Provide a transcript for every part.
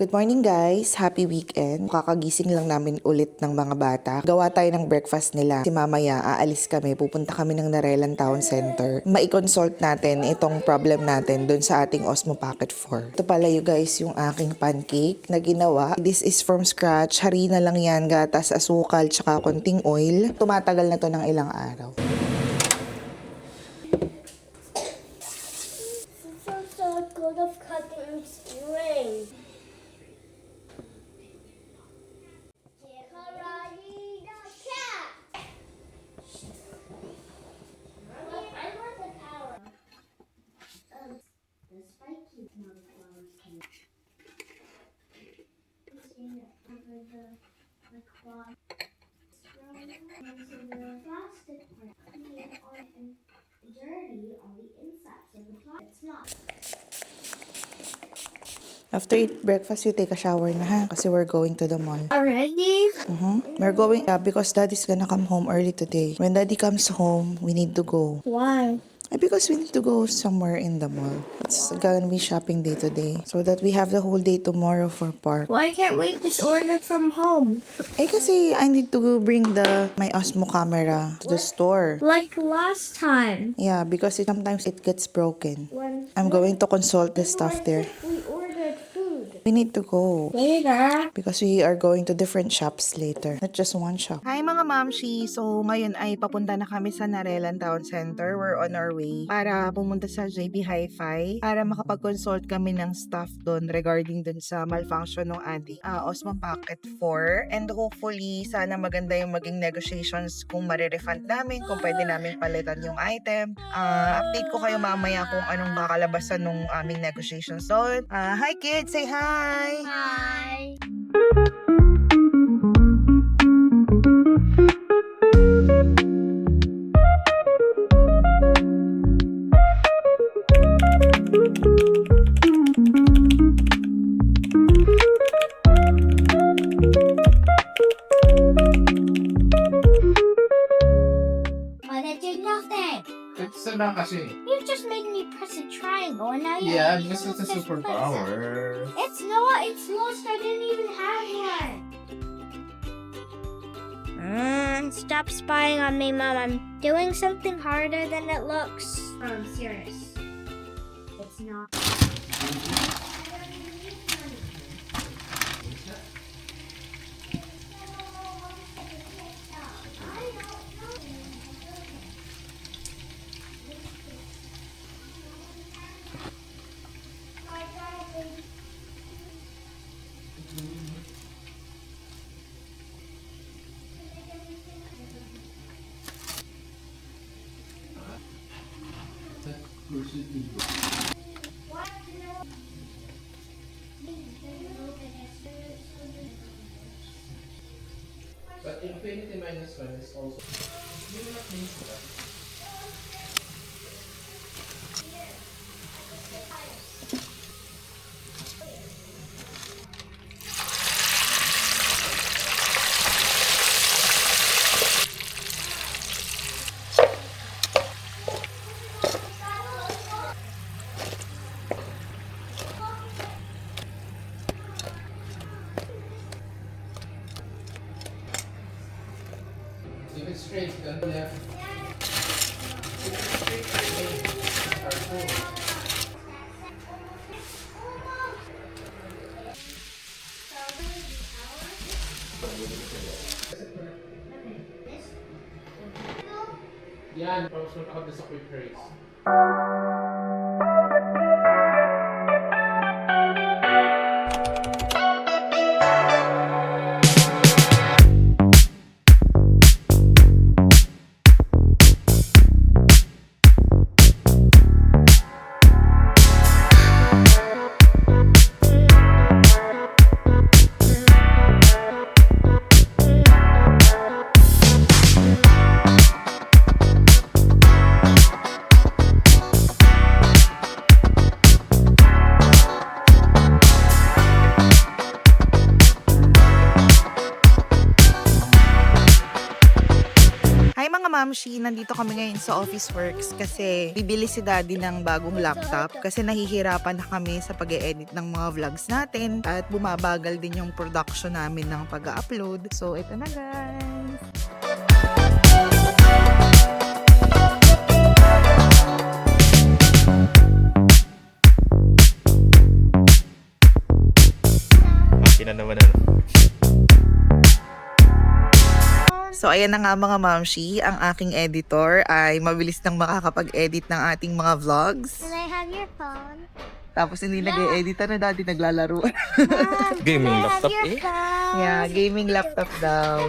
Good morning guys! Happy weekend! Kakagising lang namin ulit ng mga bata. Gawa tayo ng breakfast nila. Si mamaya, aalis kami. Pupunta kami ng Narelan Town Center. Mai-consult natin itong problem natin dun sa ating Osmo Pocket 4. Ito pala you guys yung aking pancake na ginawa. This is from scratch. Harina lang yan, gatas, asukal, tsaka konting oil. Tumatagal na to ng ilang araw. So good of cutting string. Karate the cat. I want the power. The spiky flowers can. Over the cloth. Into the plastic part. Clean on and dirty on the inside, so the plastic. It's not. After eat breakfast, you take a shower na ha? Kasi we're going to the mall. Already? We're going, because daddy's gonna come home early today. When daddy comes home, we need to go. Why? Because we need to go somewhere in the mall. It's gonna be shopping day today. So that we have the whole day tomorrow for park. Why can't we just order from home? Kasi I need to bring my Osmo camera to the store. Like last time. Yeah, because sometimes it gets broken. When I'm going to consult the stuff there. we ordered food. We need to go. Later. Because we are going to different shops later. Not just one shop. Hi mga mamshi! So ngayon ay papunta na kami sa Narelan Town Center. We're on our way para pumunta sa JB Hi-Fi para makapag-consult kami ng staff doon regarding dun sa malfunction ng ating Osmo Pocket 4. And hopefully, sana maganda yung maging negotiations kung marirefund namin, kung pwede namin palitan yung item. Update ko kayo mamaya kung anong kakalabasan ng aming negotiations doon. Hi kids! Say hi! Hi. I did nothing. It's not kasi. You just made me press a triangle and now you Yeah, because it's a superpower. It's not. It's lost. I didn't even have one. Stop spying on me, Mom. I'm doing something harder than it looks. I'm serious. It's not. But infinity minus 1 is also. You will not miss that. If it's straight, then left. If it's straight, then are full. Yan, tapos magkakabda sa quick race. Mamshi, nandito kami ngayon sa Office Works kasi bibili si Daddy ng bagong laptop kasi nahihirapan na kami sa pag-e-edit ng mga vlogs natin at bumabagal din yung production namin ng pag-upload. So, ito na guys! Okay na naman ano. So, ayan na nga mga mamshi, ang aking editor ay mabilis nang makakapag-edit ng ating mga vlogs. Can I have your phone? Tapos hindi nag-e-edit na dati naglalaro. Mom, Gaming can I have laptop your eh. phone? Yeah, gaming laptop daw.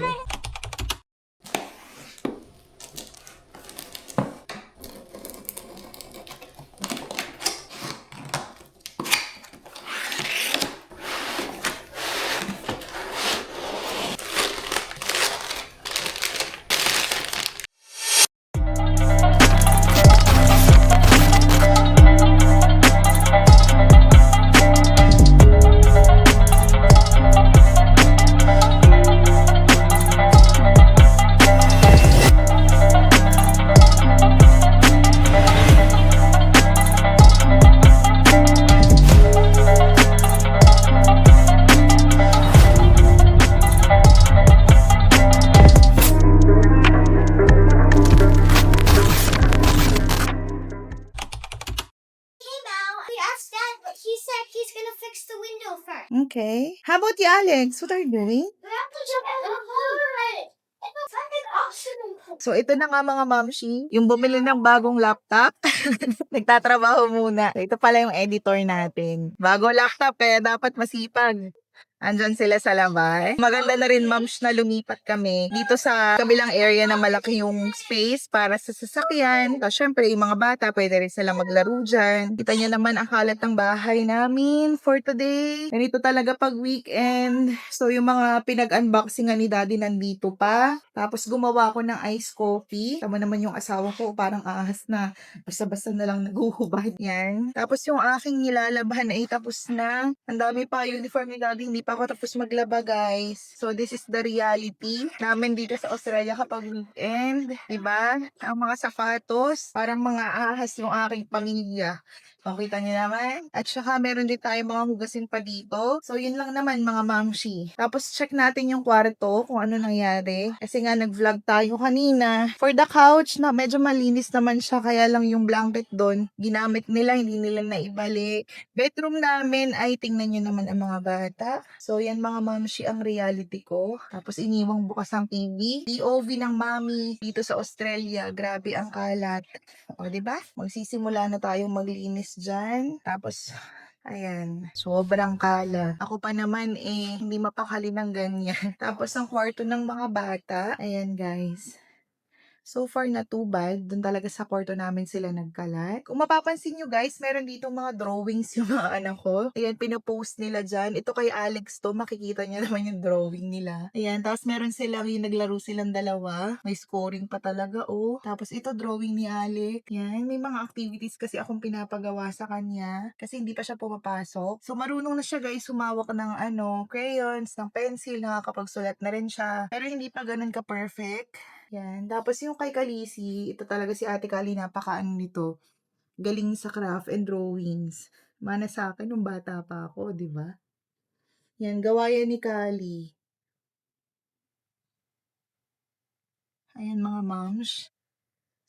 Came out. We asked Dad, but he said he's gonna fix the window first. Okay. How about you, Alex? What are you doing? We have to jump in the pool. It's a fucking oxygen pool. So, ito na nga mga mamshi, yung bumili ng bagong laptop. Nagtatrabaho muna. So, ito pala yung editor natin. Bagong laptop, kaya dapat masipag. Andyan sila sa labas. Maganda na rin, mams, na lumipat kami dito sa kabilang area na malaki yung space para sa sasakyan. So, syempre, yung mga bata, pwede rin sila maglaro dyan. Kita niyo naman ang kalat ng bahay namin for today. Ganito talaga pag weekend. So, yung mga pinag-unboxingan ni Daddy nandito pa. Tapos, gumawa ko ng iced coffee. Tama naman yung asawa ko, parang ahas na. Basta-basta na lang naguhubad yan. Tapos, yung aking nilalabahan ay tapos na. Ang dami pa uniform ni Daddy, hindi pa ako tapos maglaba guys. So this is the reality namin dito sa Australia kapag weekend, diba? Ang mga sapatos, parang mga ahas yung aking pamilya. O, kita niyo naman. At saka meron din tayo mga hugasin pa dito. So yun lang naman mga mamshi. Tapos check natin yung kwarto kung ano nangyari. Kasi nga nag-vlog tayo kanina. For the couch na medyo malinis naman siya, kaya lang yung blanket doon ginamit nila, hindi nila naibalik. Bedroom namin ay tingnan nyo naman ang mga bata. So, yan mga mamshi ang reality ko. Tapos, iniwang bukas ang TV. POV ng mami dito sa Australia. Grabe ang kalat. O, diba? Magsisimula na tayong maglinis dyan. Tapos, ayan. Sobrang kalat. Ako pa naman hindi mapakali ng ganyan. Tapos, ang kwarto ng mga bata. Ayan, guys. So far, not too bad. Doon talaga sa kwarto namin sila nagkalat. Kung mapapansin nyo guys, meron dito mga drawings yung mga anak ko. Ayan, pinopost nila dyan. Ito kay Alex to, makikita niya naman yung drawing nila. Ayan, tapos meron sila, yung naglaro silang dalawa. May scoring pa talaga, oh. Tapos ito, drawing ni Alex. Yan, may mga activities kasi akong pinapagawa sa kanya. Kasi hindi pa siya pumapasok. So, marunong na siya guys, sumawak ng crayons, ng pencil, nakakapagsulat na rin siya. Pero hindi pa ganun ka-perfect. Yan. Tapos yung kay Kalisi, ito talaga si Ate Kali, napakaano nito. Galing sa craft and drawings. Mana sa akin nung bata pa ako, di ba? Yan, gawa yan ni Kali. Ayan mga moms.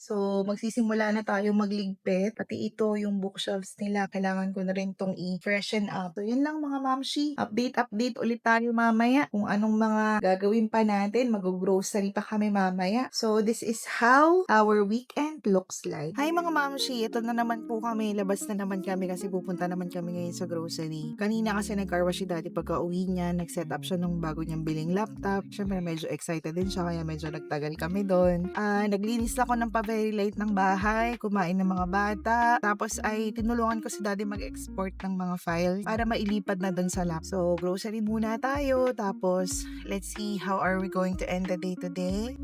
So, magsisimula na tayo magligpit. Pati ito, yung bookshelves nila, kailangan ko na rin tong i-freshen up. So, yun lang mga mamshi. Update ulit tayo mamaya kung anong mga gagawin pa natin. Mag-grocery pa kami mamaya. So, this is how our weekend looks like. Hi mga mamshi, ito na naman po kami. Labas na naman kami kasi pupunta naman kami ngayon sa grocery. Kanina kasi nag-carwash si Daddy pagka uwi niya. Nag-set up siya nung bago niyang biling laptop. Siyempre, medyo excited din siya kaya medyo nagtagal kami doon. Naglinis ako ng very late ng bahay, kumain ng mga bata, tapos ay tinulungan ko si Daddy mag-export ng mga files para mailipad na dun sa lap. So, grocery muna tayo, tapos let's see how are we going to end the day today.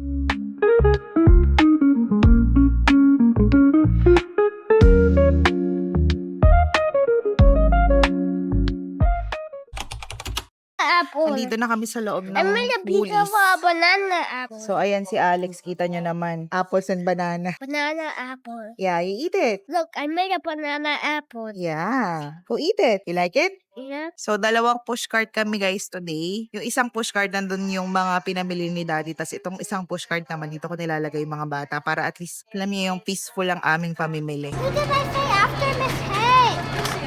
apple. Nandito na kami sa loob ng I made a pizza Woolies. for a banana apple. So, ayan si Alex. Kita nyo naman. Apples and banana. Banana apple. Yeah, you eat it. Look, I made a banana apple. Yeah. Go eat it. You like it? Yeah. So, dalawang pushcart kami guys today. Yung isang pushcart nandun yung mga pinamili ni Daddy. Tapos itong isang pushcart naman, dito ko nilalagay yung mga bata para at least, alam niyo yung peaceful ang aming pamimili. What did I say after Miss Hay?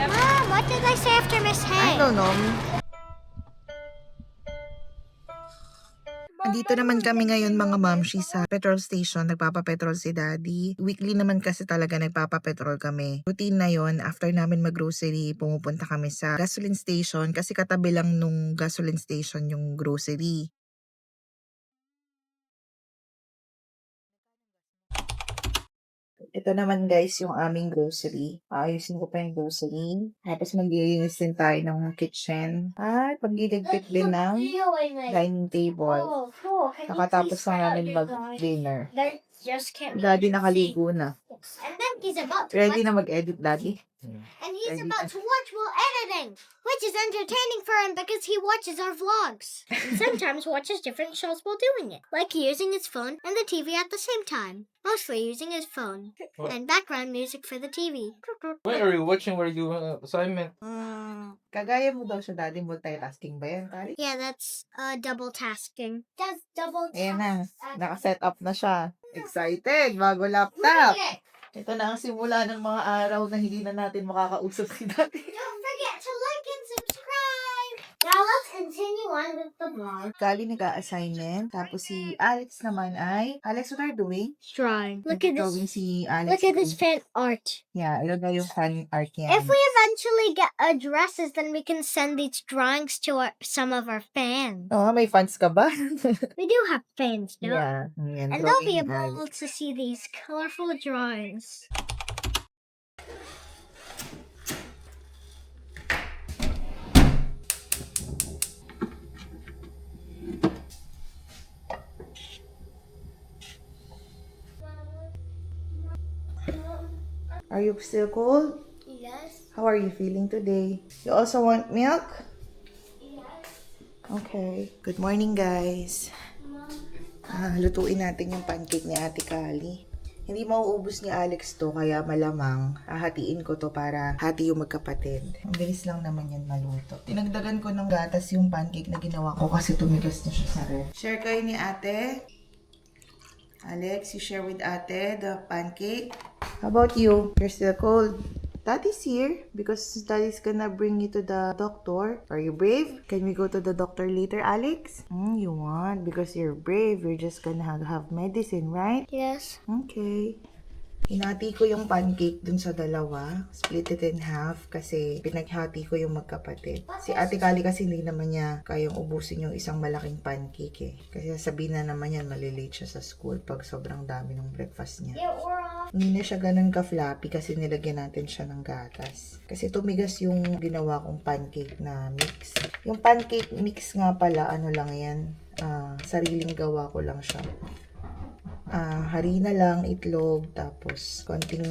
Mom, what did I say after Miss Hay? I don't know. Andito naman kami ngayon mga mamshi sa petrol station. Nagpapapetrol si Daddy. Weekly naman kasi talaga nagpapapetrol kami. Routine na yon. After namin mag-grocery, pumupunta kami sa gasoline station kasi katabi lang nung gasoline station yung grocery. Ito naman guys yung aming grocery. Ayusin ko pa yung grocery. Tapos maglilinis din tayo ng kitchen. At pagliligpit din ng dining table. Oh, cool. Can you Nakatapos please na spread out namin your mag-dinner. That just can't be Daddy easy. nakaligo na. And then he's about to Ready watch, na mag-edit, Daddy? and he's ready about na. to watch while editing, which is entertaining for him because he watches our vlogs. And sometimes watches different shows while doing it, like using his phone and the TV at the same time. Mostly using his phone What? and background music for the TV. Why are you watching? We're doing assignment. Kagaya mo daw siya, Daddy. Multitasking ba yan, Tari? Yeah, that's double tasking. Does double Ayan na. task. Nakaset up na siya. Excited. Bago laptop. Ito na ang simula ng mga araw na hindi na natin makakausap si Daddy. Don't forget to like and subscribe. Now let's continue on with the vlog. Kali nag-a-assignment. Tapos si Alex naman ay... Alex, what are you doing? Drawing. Look at Drawing this. si Alex. Look at this fan art. Yeah, ilagay yung fan art niya. If we eventually get addresses, then we can send these drawings to some of our fans. Oh, may fans ka ba? We do have fans, no? Yeah. Ayan, And they'll be drawing ni able Alex. to see these colorful drawings. Are you still cold? Yes. How are you feeling today? You also want milk? Yes. Okay. Good morning, guys. Lutuin natin yung pancake ni Ate Kali. Hindi mauubos ni Alex to, kaya malamang hahatiin ko to para hati yung magkapatid. Ang bilis lang naman yan maluto. Tinagdagan ko ng gatas yung pancake na ginawa ko kasi tumigas na siya sa ref. Share kayo ni Ate. Alex, you share with Ate the pancake. How about you? You're still cold. Daddy's here because Daddy's gonna bring you to the doctor. Are you brave? Can we go to the doctor later, Alex? You want? Because you're brave, you're just gonna have medicine, right? Yes. Okay. Hinati ko yung pancake dun sa dalawa. Split it in half kasi pinaghati ko yung magkapatid. Si Ate Kali kasi hindi naman niya kayang ubusin yung isang malaking pancake eh. Kasi sabihin na naman yan, malilate siya sa school pag sobrang dami ng breakfast niya. Yeah, we're off. Hindi na siya ganun ka-floppy kasi nilagyan natin siya ng gatas. Kasi tumigas yung ginawa kong pancake na mix. Yung pancake mix nga pala, ano lang yan, sariling gawa ko lang siya. Harina lang, itlog, tapos konting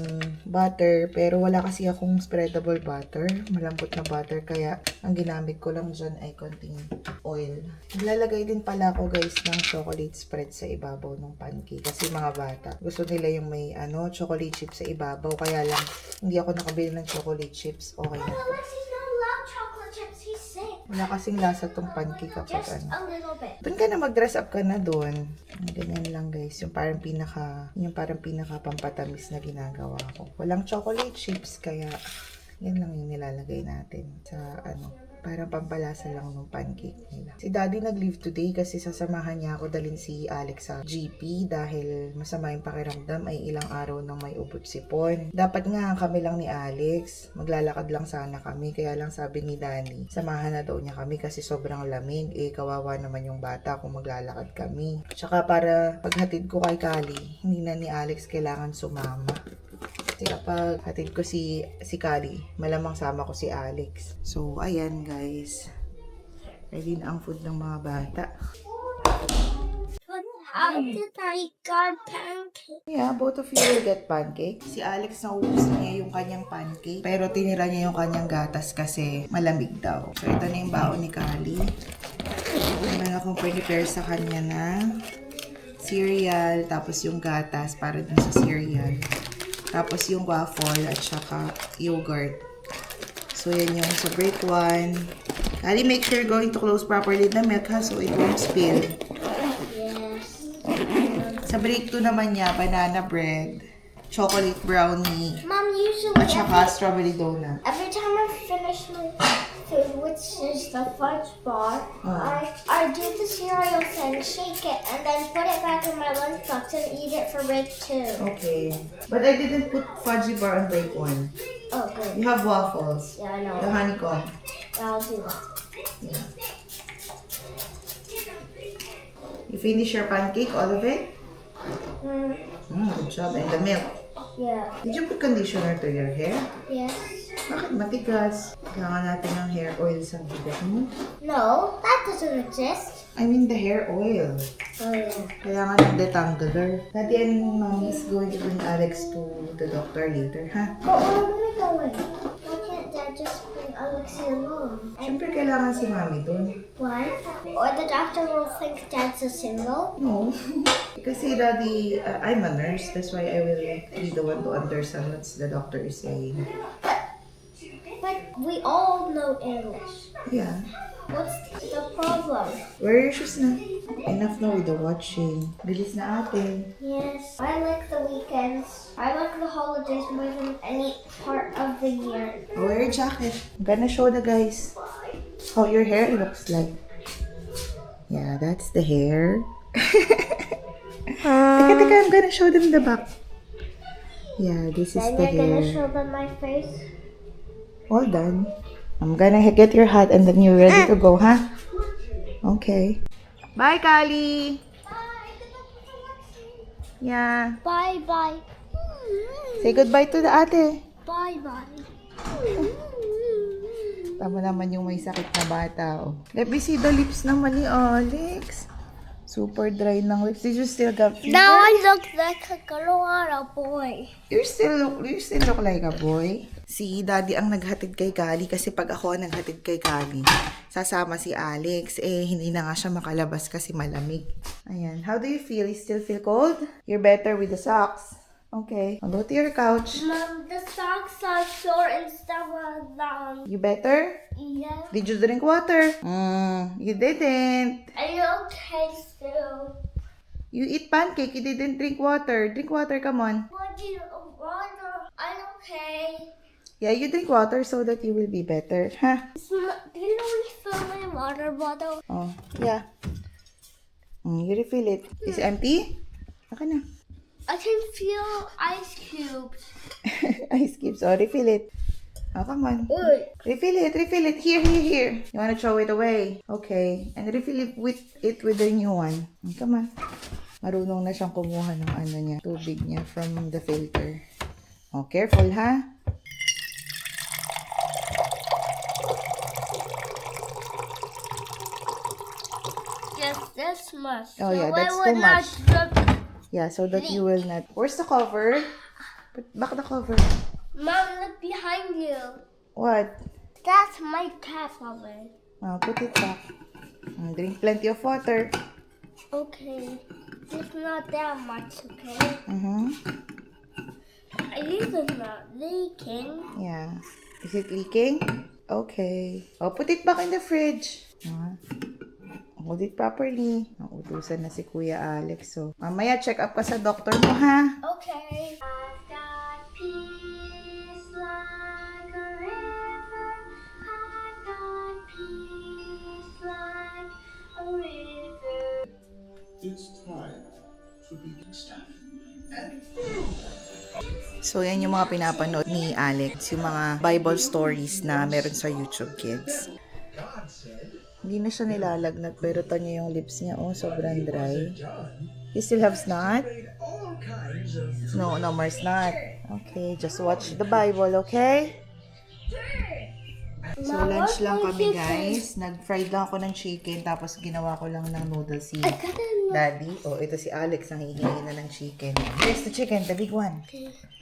butter. Pero wala kasi akong spreadable butter. Malambot na butter. Kaya ang ginamit ko lang dyan ay konting oil. Naglalagay din pala ako guys ng chocolate spread sa ibabaw ng pancake. Kasi mga bata, gusto nila yung may chocolate chips sa ibabaw. Kaya lang, hindi ako nakabili ng chocolate chips. Okay na. Alexis don't love chocolate chips. He's sick. Wala kasing lasa tong pancake kapag Just a little bit. Doon ka na mag-dress up ka na doon. Ganyan lang guys. Yung parang pinaka pampatamis na ginagawa ko. Walang chocolate chips kaya yan lang yung nilalagay natin sa parang pampalasa lang ng pancake nila. Si Daddy nag-leave today kasi sasamahan niya ako dalhin si Alex sa GP dahil masama yung pakiramdam ay ilang araw nang may ubot sipon. Dapat nga kami lang ni Alex. Maglalakad lang sana kami kaya lang sabi ni Danny, samahan na daw niya kami kasi sobrang lamig. Kawawa naman yung bata kung maglalakad kami. Tsaka para paghatid ko kay Kali, hindi na ni Alex kailangan sumama. Kasi kapag hatid ko si Kali, malamang sama ko si Alex. So, ayan guys. Ready na ang food ng mga bata. I got pancake. Yeah, both of you will get pancake. Si Alex naubos niya yung kanyang pancake. Pero tinira niya yung kanyang gatas kasi malamig daw. So, ito na yung baon ni Kali. Meron akong prepare sa kanya na cereal, tapos yung gatas para dun sa cereal. Tapos yung waffle at saka yogurt. So, yan yung sa break 1. Kali, make sure you're going to close properly the milk ha, so it won't spill. Yes. Sa break 2 naman niya, banana bread, chocolate brownie, Mom, usually at saka strawberry donut. every time I finish my food, which is the fudge bar, I do the cereal thing, shake it, and then put it back in my lunchbox and eat it for break 2. Okay. But I didn't put fudgy bar on break 1. Oh, good. You have waffles. Yeah, I know. The honeycomb. I'll do that. Yeah. You finish your pancake, all of it? Good job. And the milk. Yeah. Did you put conditioner to your hair? Yes. Bakit matigas? Kailangan natin ng hair oil sa bigat mo. No, that doesn't exist. I mean the hair oil. Oh, yeah. Kailangan ng detangler. Dati and mommy is going to bring Alex to the doctor later, ha? But where are we going? Why can't Dad just bring Alexi along? Siyempre kailangan si mami dun. Why? Or the doctor will think Dad's a single? No. Kasi daddy, I'm a nurse. That's why I will be the one to understand what the doctor is saying. But we all know English. Yeah. What's the problem? Where are your shoes na? Enough na with the watching. Bilis na ate. Yes, I like the weekends. I like the holidays more than any part of the year. Wear your jacket. I'm gonna show the guys how your hair looks like. Yeah, that's the hair. Teka, I'm gonna show them the back. Yeah, this is Then the you're gonna hair. show them my face. All done. I'm gonna get your hat and then you're ready to go, huh? Okay. Bye, Kali. Yeah. Bye-bye. Say goodbye to the ate. Bye-bye. Tama naman yung may sakit na bata, oh. Let me see the lips naman ni Alex. Super dry ng lips. Did you still got fever? Now I look like a little boy. You still look like a boy. Si Daddy ang naghatid kay Kali kasi pag ako ang naghatid kay Kali, sasama si Alex. Eh, hindi na nga siya makalabas kasi malamig. Ayan. How do you feel? You still feel cold? You're better with the socks. Okay. I'll go to your couch. Mom, the socks are short instead of long. You better? Yeah. Did you drink water? You didn't. I don't taste still. You eat pancake. You didn't drink water. Drink water, come on. What do you water? I'm okay. Yeah, you drink water so that you will be better. Huh? Did you refill my water bottle? Oh, yeah. You refill it. Is it empty? Okay na. I can feel ice cubes. Ice cubes. Oh, refill it. Oh, come on. Good. Refill it. Refill it. Here. You want to throw it away? Okay. And refill it with the new one. Come on. Marunong na siyang kumuha ng ano niya, tubig niya from the filter. Oh, careful, ha? Just this much. Oh, yeah, So that's I will too not much. drip. Yeah, so that you will not... Where's the cover? Put back the cover. Mom, look behind you. What? That's my tap of it. Oh, put it back. Drink plenty of water. Okay. It's not that much, okay? At least it's not leaking. Yeah. Is it leaking? Okay. Oh, put it back in the fridge. Hold it properly. Nautusan na si Kuya Alex. So, mamaya check up ka sa doctor mo, ha? Okay. I've got peace like a river. I've got peace like a river. It's time to begin stuff. So, yan yung mga pinapanood ni Alex. Yung mga Bible stories na meron sa YouTube Kids. Hindi na siya nilalagnat, pero tanyo yung lips niya. Oh, sobrang dry. You still have snot? No more snot. Okay, just watch the Bible, okay? So, lunch lang kami, guys. Nag-fried lang ako ng chicken, tapos ginawa ko lang ng noodle si I got a Daddy. Oh, ito si Alex ang hihingi na ng chicken. Here's the chicken, the big one.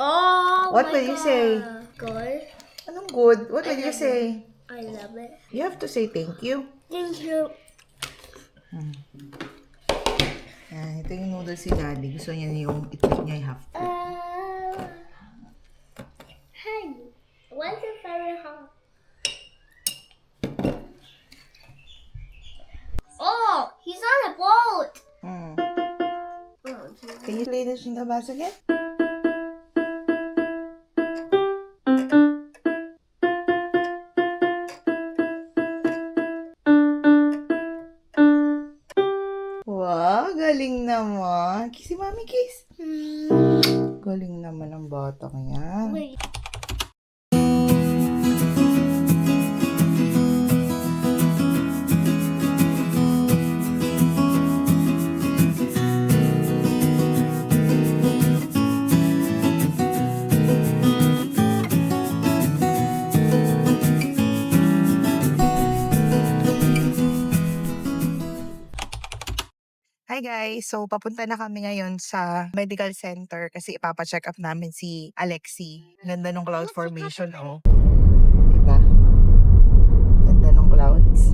Oh, What my will you God. say? Good. Anong good? What will you say? I love it. You have to say thank you. Thank you. Ito yung noodles si Daddy. Gusto niya yung itlog niya i-half. Hey, why is it very hot? Oh, he's on a boat. Hmm. Oh, geez. Can you play this in the bus again? Wow, galing naman. Kiss si Mami, kiss. Galing naman ang batang yan. Wait. Hi guys! So, papunta na kami ngayon sa medical center kasi ipapa-check up namin si Alexi. Ganda ng cloud formation, oh. Diba? Ganda ng clouds.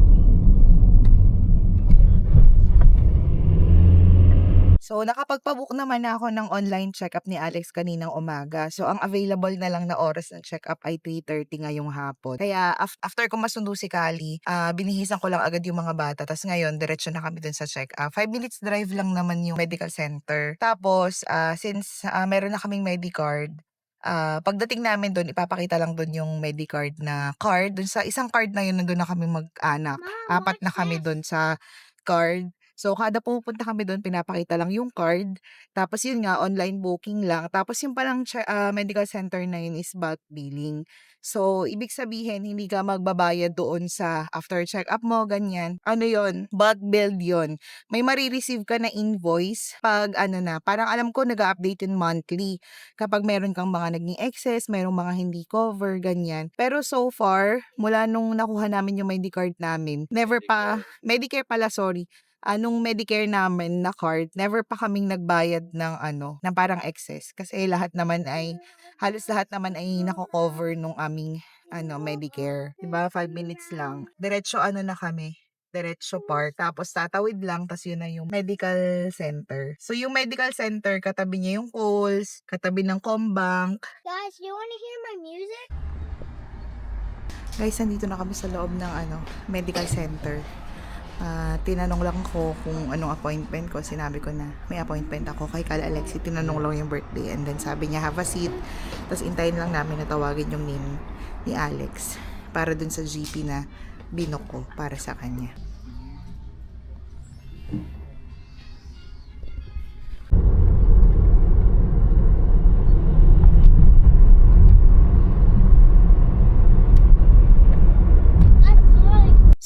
So, nakapagpabook naman ako ng online check-up ni Alex kaninang umaga. So, ang available na lang na oras ng check-up ay 3:30 ngayong hapon. Kaya, after ko masundo si Kali, binihisan ko lang agad yung mga bata. Tapos ngayon, diretso na kami dun sa check-up. 5 minutes drive lang naman yung medical center. Tapos, since meron na kaming Medicard, pagdating namin dun, ipapakita lang dun yung Medicard na card. Dun sa isang card na yun, nandun na kami mag-anak. Mom, 4 na what's kami this? dun sa card. So, kada pumupunta kami doon, pinapakita lang yung card. Tapos yun nga, online booking lang. Tapos yung palang medical center na yun is bulk billing. So, ibig sabihin, hindi ka magbabayad doon sa after check-up mo, ganyan. Ano yun? Bulk billed yun. May marireceive ka na invoice pag parang alam ko nag-update yun monthly. Kapag meron kang mga naging excess, merong mga hindi cover, ganyan. Pero so far, mula nung nakuha namin yung Medicare namin, Medicare pala, sorry. Nung Medicare namin na card, never pa kaming nagbayad ng parang excess. Kasi halos lahat naman ay nako-cover nung aming, Medicare. Diba? 5 minutes lang. Diretso na kami. Diretso park. Tapos tatawid lang, tas yun na yung medical center. So, yung medical center, katabi niya yung Coles, katabi ng Combank. Guys, you want to hear my music? Guys, nandito na kami sa loob ng medical center. Tinanong lang ko kung anong appointment ko. Sinabi ko na may appointment ako kay Kala Alexi. Tinanong lang yung birthday. And then sabi niya, have a seat. Tapos intayin lang namin na tawagin yung name ni Alex para dun sa GP na binook ko para sa kanya.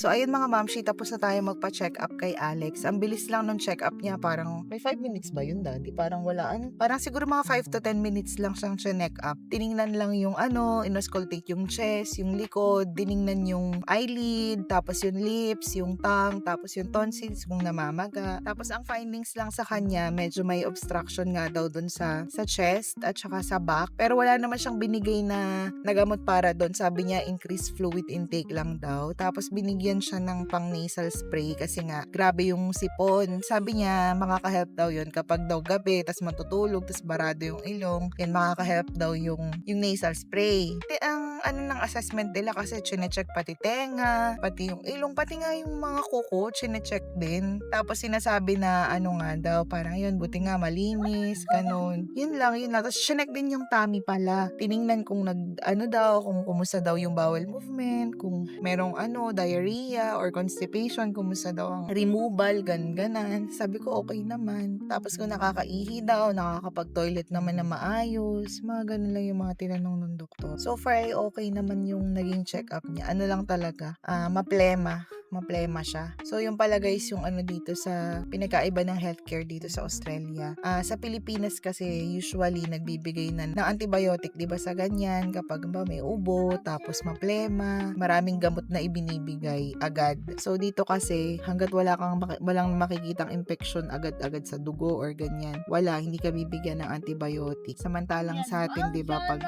So, ayun mga mamshi, tapos na tayo magpa-check up kay Alex. Ang bilis lang nung check up niya, parang may 5 minutes ba yun, Daddy? Parang walaan. Parang siguro mga 5 to 10 minutes lang siyang check up. Tiningnan lang yung inoscultate yung chest, yung likod, tiningnan yung eyelid, tapos yung lips, yung tongue, tapos yung tonsils kung namamaga. Tapos ang findings lang sa kanya, medyo may obstruction nga daw dun sa chest at saka sa back. Pero wala naman siyang binigay na nagamot para dun. Sabi niya, increased fluid intake lang daw. Tapos binigyan siya ng pang nasal spray kasi nga grabe yung sipon. Sabi niya makaka-help daw yun kapag daw gabi tas matutulog tas barado yung ilong, yan makaka-help daw yung nasal spray. Ang ng assessment nila kasi chine-check pati tenga, pati yung ilong, pati nga yung mga kuko chine-check din. Tapos sinasabi na nga daw parang yun, buti nga malinis, ganun. Yun lang. Tapos chinek din yung tummy pala. Tiningnan kung kung kumusta daw yung bowel movement, kung merong diarrhea or constipation, kumusta daw ang removal, ganan. Sabi ko okay naman. Tapos kung nakakaihi daw, nakakapag-toilet naman na maayos, mga ganun lang yung mga tinanong ng doktor. So far ay okay naman yung naging check-up niya. Lang talaga, maplema. maplema siya. So yung pala guys, yung ano dito sa pinagkaiba ng healthcare dito sa Australia. Sa Pilipinas kasi usually nagbibigay na ng antibiotic, 'di ba, sa ganyan kapag ba may ubo, tapos maplema, maraming gamot na ibinibigay agad. So dito kasi hangga't walang makikitang infection agad-agad sa dugo or ganyan, hindi ka bibigyan ng antibiotic. Samantalang sa atin, 'di ba, pag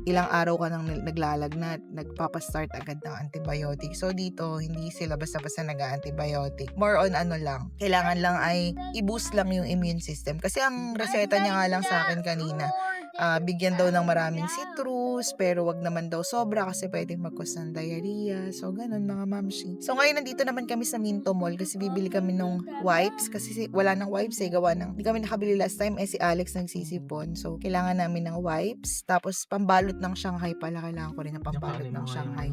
ilang araw ka nang naglalagnat, nagpapastart agad ng antibiotic. So dito, hindi sila basta-basta nag-antibiotic. More on ano lang, kailangan lang ay i-boost lang yung immune system. Kasi ang reseta niya nga lang sa akin kanina, bigyan daw ng maraming citrus, pero wag naman daw sobra kasi pwedeng mag-cause ng diarrhea. So ganun mga mamshi. So ngayon nandito naman kami sa Minto Mall kasi bibili kami ng wipes kasi wala nang wipes gawa ng hindi kami nakabili last time si Alex nagsisipon. So kailangan namin ng wipes, tapos pambalot ng Shanghai pala, kailangan ko rin ng pambalot ng Shanghai.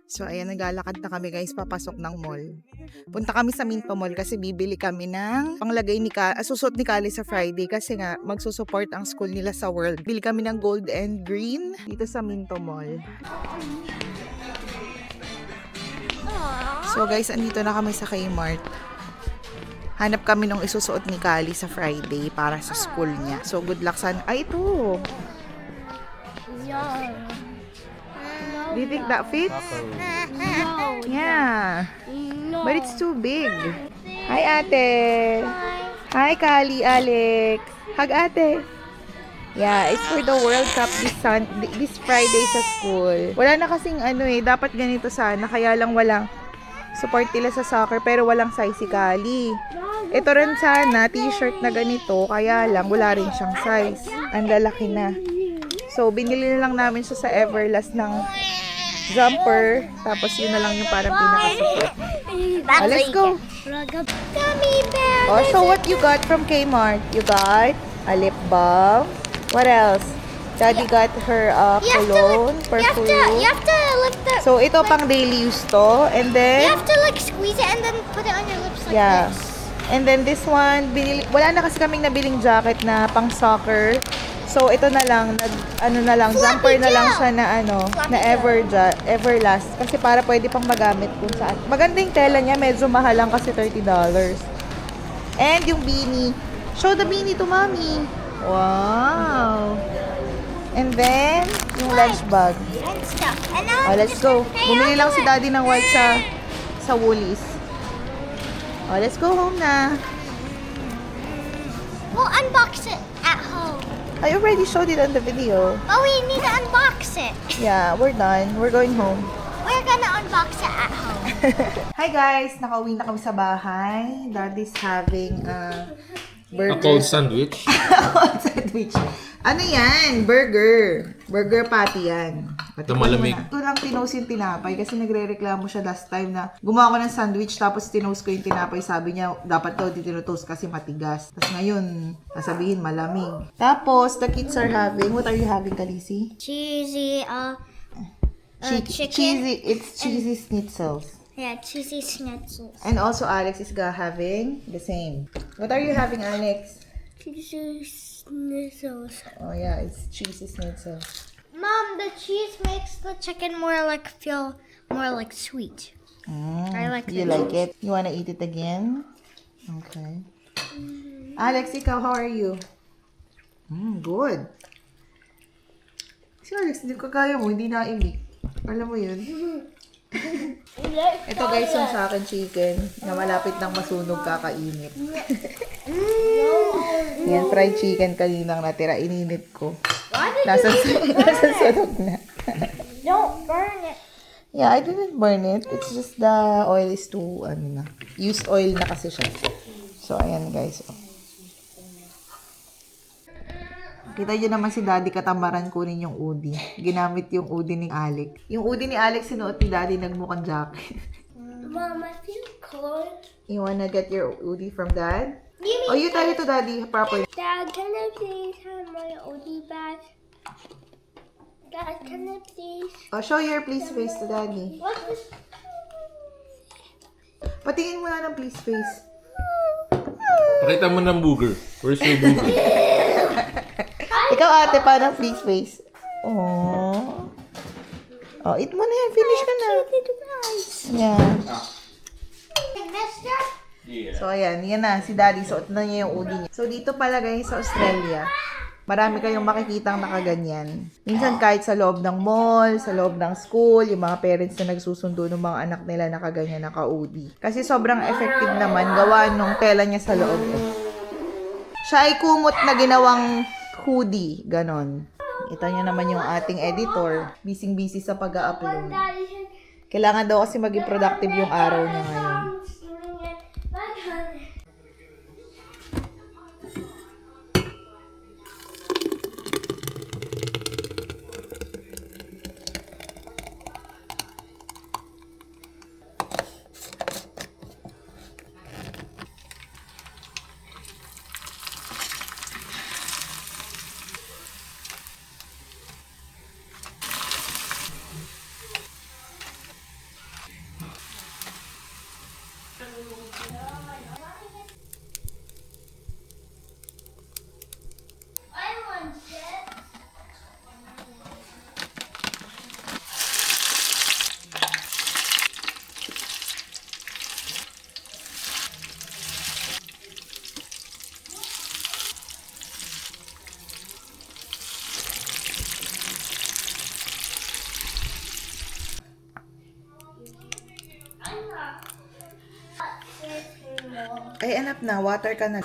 So, ayan, naglalakad na kami guys, papasok ng mall. Punta kami sa Minto Mall kasi bibili kami ng panglagay susot ni Kali sa Friday kasi nga magsusupport ang school nila sa World. Bili kami ng gold and green dito sa Minto Mall. So guys, andito na kami sa Kmart. Hanap kami nung isusuot ni Kali sa Friday para sa school niya. So, good luck sana. Ay, ito! Do you think that fits? No. Yeah. No. But it's too big. Hi, ate. Hi, Kali, Alex. Hug, ate. Yeah, it's for the World Cup this Friday sa school. Wala na kasing dapat ganito sana. Kaya lang walang support nila sa soccer pero walang size si Kali. Ito rin sana, t-shirt na ganito. Kaya lang, wala rin siyang size. Ang lalaki na. So, binili na lang namin siya sa Everlast ng jumper. Tapos, yun na lang yung parang pinaka-support. Let's go! Gummy bear. Oh, so what you got from Kmart? You got a lip balm. What else? Daddy got her cologne, perfume. You have to lift the. So, ito pang daily use to. And then, You have to like squeeze it and then put it on your lips like yeah. this. And then this one, wala na kasi kaming nabiling jacket na pang soccer. So, ito na lang, jumper na lang siya na na Everlast. Kasi para pwede pang magamit kung saan. Maganda yung tela niya, medyo mahal lang kasi $30. And yung beanie. Show the beanie to mommy. Wow. And then, yung lunch bag. And stuff. And now Oh, let's go. Bumili lang si daddy ng white sa Woolies. Oh, let's go home na. We'll unbox it at home. I already showed it on the video. But we need to unbox it. Yeah, we're done. We're going home. We're gonna unbox it at home. Hi guys! Nakauwi na kami sa bahay. Daddy's having burger. A cold sandwich. Cold sandwich. Ano yan? Burger. Burger patty yan. Na malamig. Ito lang tinost yung tinapay kasi nagre-reklamo siya last time na gumawa ko ng sandwich tapos tinost ko yung tinapay. Sabi niya, dapat daw di tinutoast kasi matigas. Tapos ngayon, sasabihin malamig. Tapos, the kids are having, what are you having, Kalisi? Cheesy, chicken. Cheesy, it's cheesy schnitzels. Yeah, cheesy schnitzels. And also, Alex is having the same. What are you having, Alex? Cheesy schnitzels. Oh yeah, it's cheesy schnitzel. Mom, the cheese makes the chicken feel more like sweet. I like You the like it? You wanna eat it again? Okay. Alex, ikaw, how are you? Good. Si Alex, hindi ko kaya mo, hindi naimik. Alam mo yun? Ito guys, yung sa akin chicken na malapit nang masunog kakainit. Yan, fried chicken kaninang natira. Ininit ko. Nasa sunog na. Don't burn it. Yeah, I didn't burn it. It's just the oil is too, used oil na kasi siya. So, ayan guys. Oh. Kita nyo naman si Daddy katambaran kunin yung Udi. Ginamit yung Udi ni Alex. Yung Udi ni Alex sinuot ni Daddy nagmukhang jacket. Mom, I feel cold. You wanna get your Udi from Dad? Oh, you tell it to Daddy properly. Dad, can I please have my Odie bag? Dad, can I please? Oh, show your please face to Daddy. What is... Patingin mo na ng please face. Pakita mo ng booger. Where's your booger? Ikaw ate, paano please face? Aww. Oh, eat mo na yan. Finish ka na. Yeah. Mister? So, ayan. Yan na. Si Daddy. Suot na niya yung hoodie niya. So, dito pala guys sa Australia, marami kayong makikitang nakaganyan. Minsan kahit sa loob ng mall, sa loob ng school, yung mga parents na nagsusundo ng mga anak nila nakaganyan, naka-hoodie. Kasi sobrang effective naman gawa nung tela niya sa loob. Siya ay kumot na ginawang hoodie. Ganon. Ito nyo naman yung ating editor. Busy-busy sa pag-upload. Kailangan daw kasi maging productive yung araw niya ngayon. Ay, anak na. Water ka na.